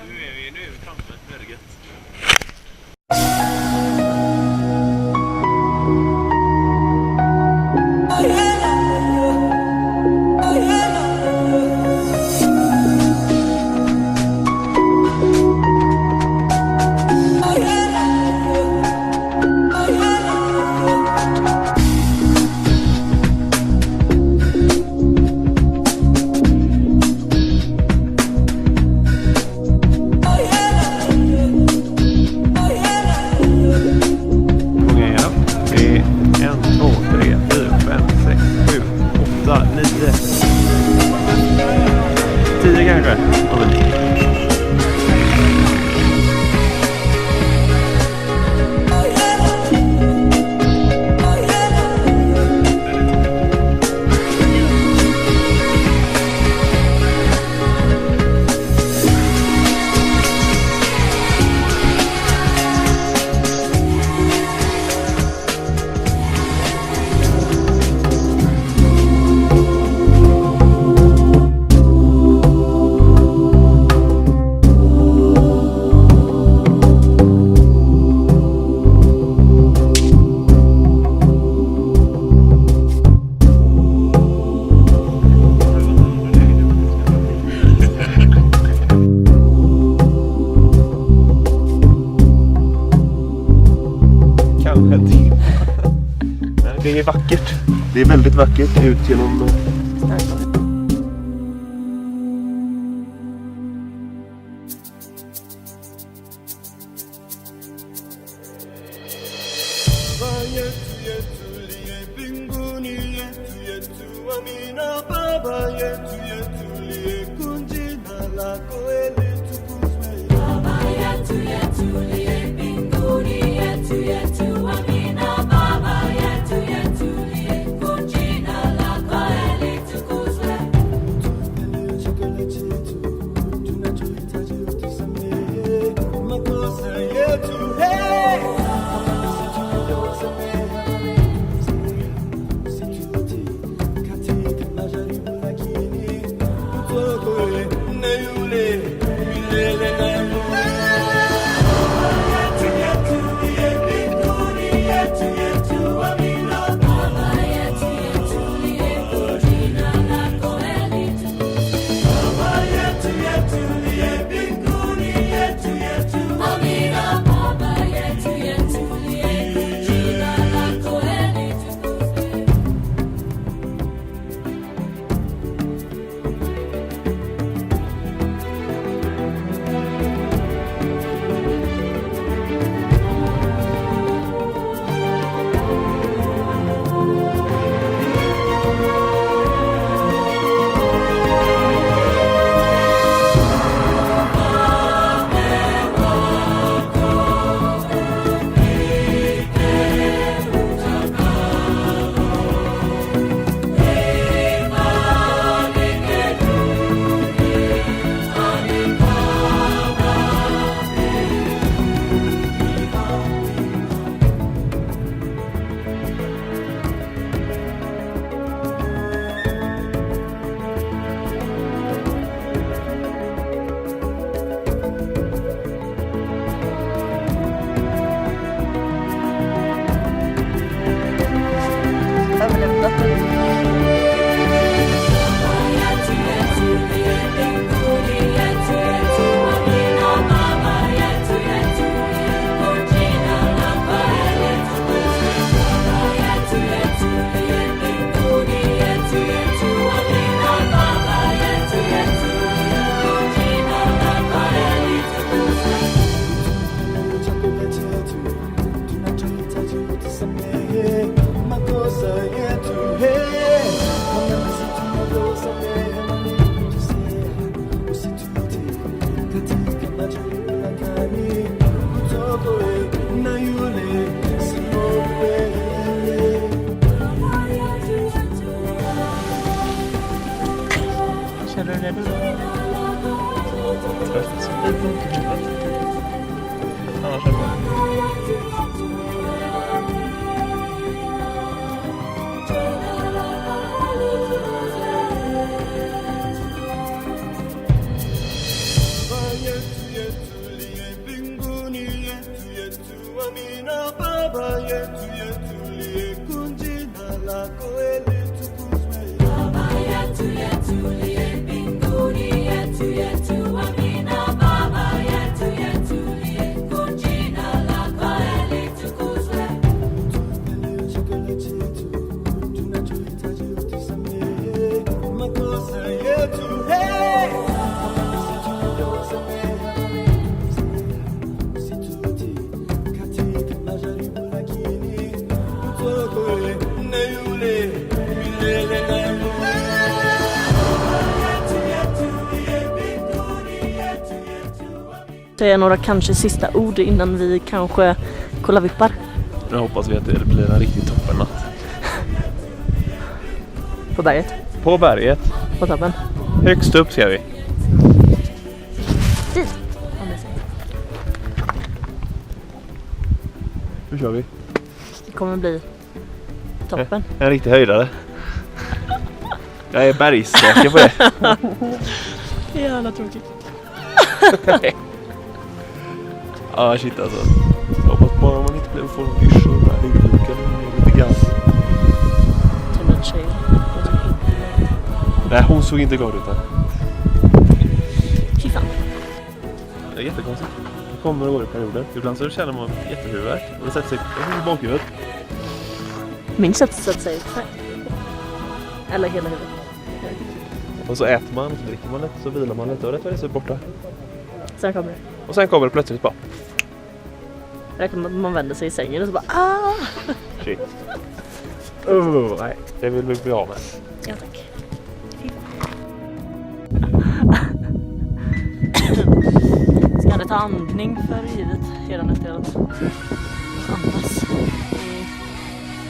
Nu är vi framme, väldigt gött. Det är vackert. Det är väldigt vackert ut genom... Säga några kanske sista ord innan vi kanske kollavippar. Nu hoppas vi att det blir en riktigt toppennatt. På berget. På berget. På toppen. Högst upp ser vi. Dit. Hur kör vi? Det kommer bli toppen. En riktig höjdare. Jag är bergssäker på det. Jävla tråkigt. Ja, shit alltså. Jag hoppas bara man inte får någon yrsel med huvudluken lite grann. Som en tjej. Nej, hon såg inte glad ut här. Fy fan. Det är jättekonstigt. Det kommer och går i perioder. Ibland så känner man jättehuvudvärk. Och det sätter sig i bakhuvudet. Min sätter sig eller hela huvudet. Och så äter man, så dricker man lite, så vilar man lite och det är så borta. Sen kommer det. Och sen kommer det plötsligt bara. Räknar man att man vänder sig i sängen och så bara ah! Shit. Nej, det vill vi bli av med. Ja tack. Ska det ta andning för givet hela nätter att andas.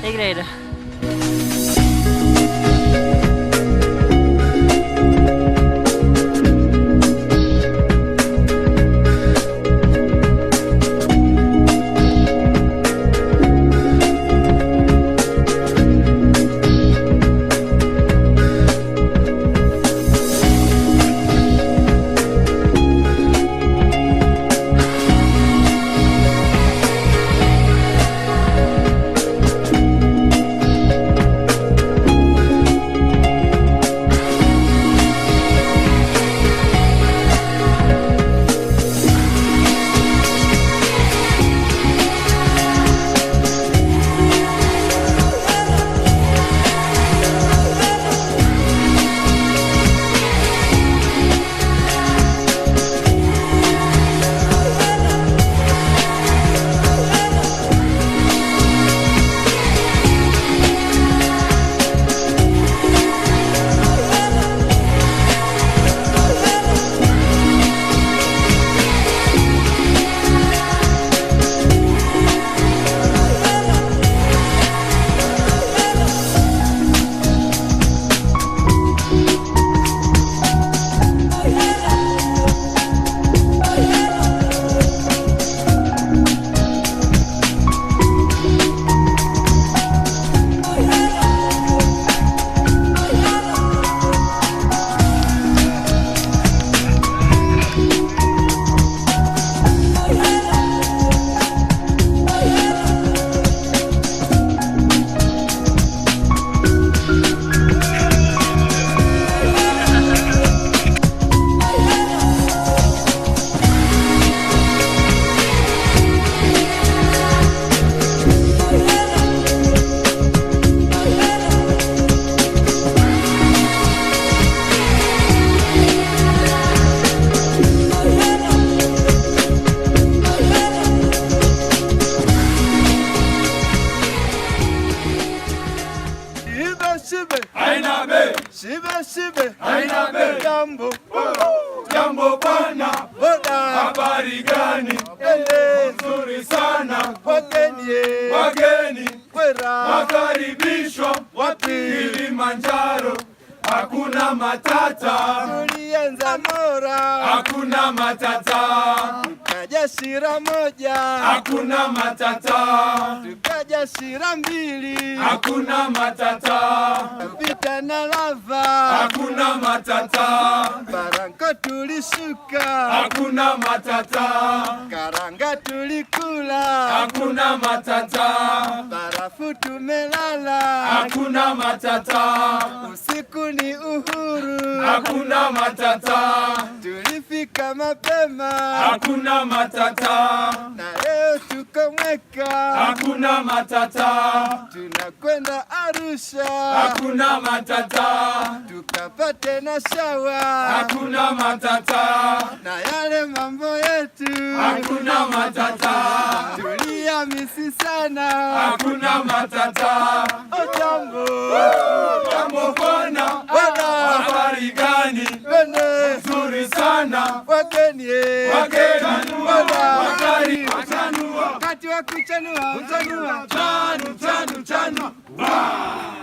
Det är grejer det. Shibe, haina be. Jambo bwana, habari gani? Nzuri sana, wageni, wakaribishwa wapi? Kilimanjaro, hakuna matata. Tulianza mora, hakuna matata. Kaja shira moja, hakuna matata. tukaja shira mbili, hakuna matata. tupita na lava, hakuna matata. Barango tulishuka, hakuna matata. karanga tulikula, hakuna matata. barafu tumelala, hakuna matata. usiku ni uhuru, hakuna matata. tulifika mapema, hakuna matata. na leo tuko Mweka, hakuna matata. tunakwenda Arusha, hakuna matata. tukapate na shawa, hakuna matata. na yale mambo yetu, hakuna matata. tuliamisi sana, hakuna matata. Jambo, jambo bwana, habari gani? Bene, Nzuri sana. wageni, Wageni, wageni, wachanua. wakati wa kuchanua, Chanu, chanu, chanu.